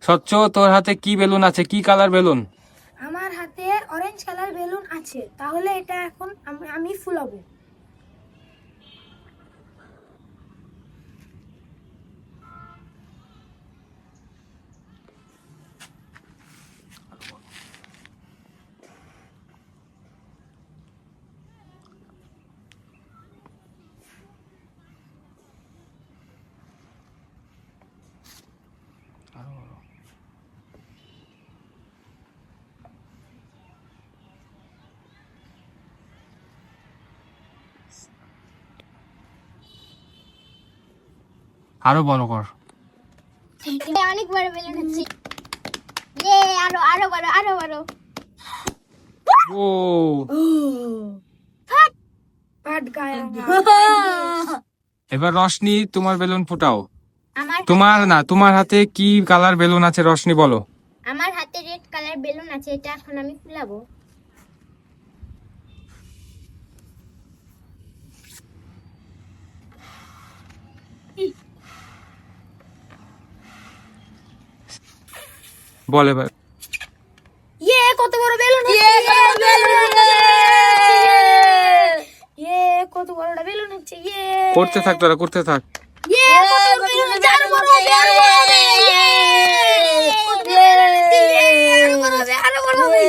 স্বচ্ছ, তোর হাতে কি বেলুন আছে? কি কালার বেলুন? আমার হাতে অরেঞ্জ কালার বেলুন আছে। তাহলে এটা এখন আমি ফুলাবো। আরো বড় কর। অনেক বড় বেলুন হচ্ছে। ইয়ে, আরো আরো বড়, আরো বড়। ও ফাট গায়া। এবার রশনি, তোমার বেলুন ফুটাও। আমার তোমার হাতে কি কালার বেলুন আছে? রশনি বলো। আমার হাতে রেড কালার বেলুন আছে, এটা এখন আমি ফুলাবো। বল এবার। ইয়ে কত বড় বেলুন! ইয়ে কত বড়টা বেলুন হচ্ছে! ইয়ে করতে থাক, তোরা করতে থাক। ইয়ে কত বড় বেলুন হচ্ছে! আরো বড় হবে, আরো বড় হবে! আরো বড় হবে, আরো বড় হবে!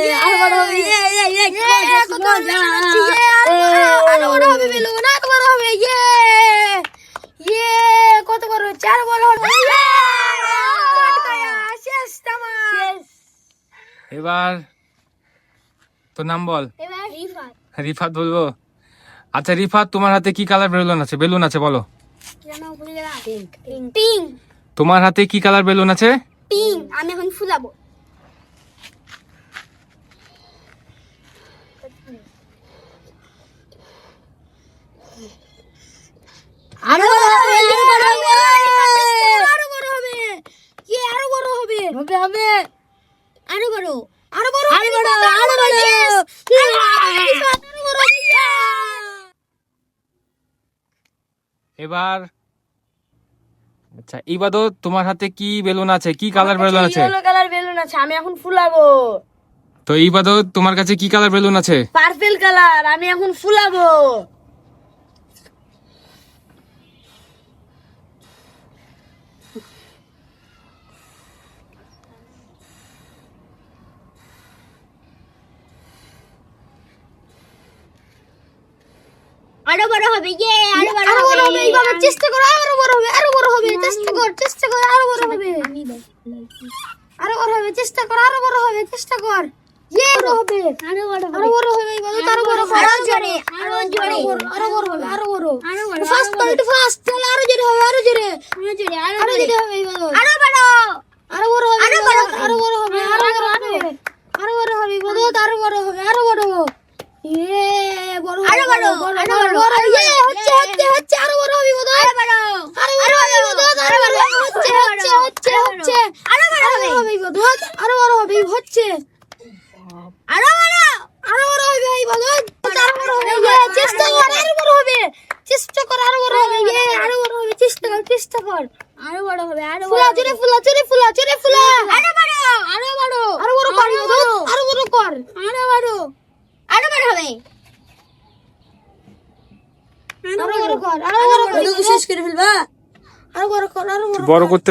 ইয়ে কত বড় বেলুন হচ্ছে! ইয়ে আরো বড় হবে বেলুন, আরো বড় হবে! ইয়ে ইয়ে কত বড় হচ্ছে! আরো বড় হবে! শেষ তামাম। এবার তোর নাম বল। এবার রিফাত। রিফাত বলবো। আচ্ছা রিফাত, তোমার হাতে কি কালার বেলুন আছে বলো। পিঙ্ক। তোমার হাতে কি কালার বেলুন আছে? পিঙ্ক। আমি এখন ফুলাবো। আরো বড় হবে, আরো বড় হবে! কি আরো বড় হবে? হবে হবে! আরো বড়। আরো বড়, আরো বড়, আরো বড়! এবার আচ্ছা ইবাদত, তোমার হাতে কি বেলুন আছে? কি কালার বেলুন আছে? ইয়েলো কালার বেলুন আছে, আমি এখন ফুলাবো। তো ইবাদত, তোমার কাছে কি কালার বেলুন আছে? পার্পল কালার, আমি এখন ফুলাবো। আরো বড় হবে। ইয়ে, আরো বড় আরো বড় হবে, হবে। এইভাবে চেষ্টা করো, আরো বড় হবে, আরো বড় হবে, চেষ্টা কর, আরো বড় হবে, আরো বড় হবে, চেষ্টা কর, আরো বড় হবে, চেষ্টা কর। ইয়ে বড় হবে, আরো বড় হবে। আরো বড় হবে, এইভাবে আরো বড় হবে, আরো জোরে, আরো জোরে। আরো বড় হবে, আরো বড়। আরো বড়। ফাস্ট কর, একটু ফাস্ট, চলো আরো জোরে হবে, আরো জোরে, আরো জোরে, আরো আরো জোরে। জোরে হবে, এইভাবে আরো বড়। আরো বড় হবে, আরো বড় হবে। আরো বড় হবে, আরো বড় হবে, আরো বড় হবে, এইভাবে আরো বড় হবে, আরো বড় হবে। ইয়ে বড় হবে, আরো বড়, আরো বড়। ইয়ে হচ্ছে, আরো বড় হবে, বোধ আরো বড়। আরো বড় হবে, বোধ আরো বড় হবে, হচ্ছে, আরো বড় হবে। বোধ আরো বড় হবে, হচ্ছে, আরো বড়। আরো বড় হবে, এই বোধ আরো বড় হবে, ইয়ে চেষ্টা কর, আরো বড় হবে, চেষ্টা কর, আরো বড় হবে, ইয়ে আরো বড় হবে, চেষ্টা কর। আরো বড় হবে, আরো ফুলা, জোরে ফুলা, জোরে ফুলা, জোরে ফুলা, আরো বড়। আরো বড়, আরো বড় কর, আরো বড় কর, আরো বড়। আরো বড় হবে। আরো বড় কর, আরো বড় কর, শেষ করে ফেলবা, আরো বড় কর, আরো বড় বড় করতে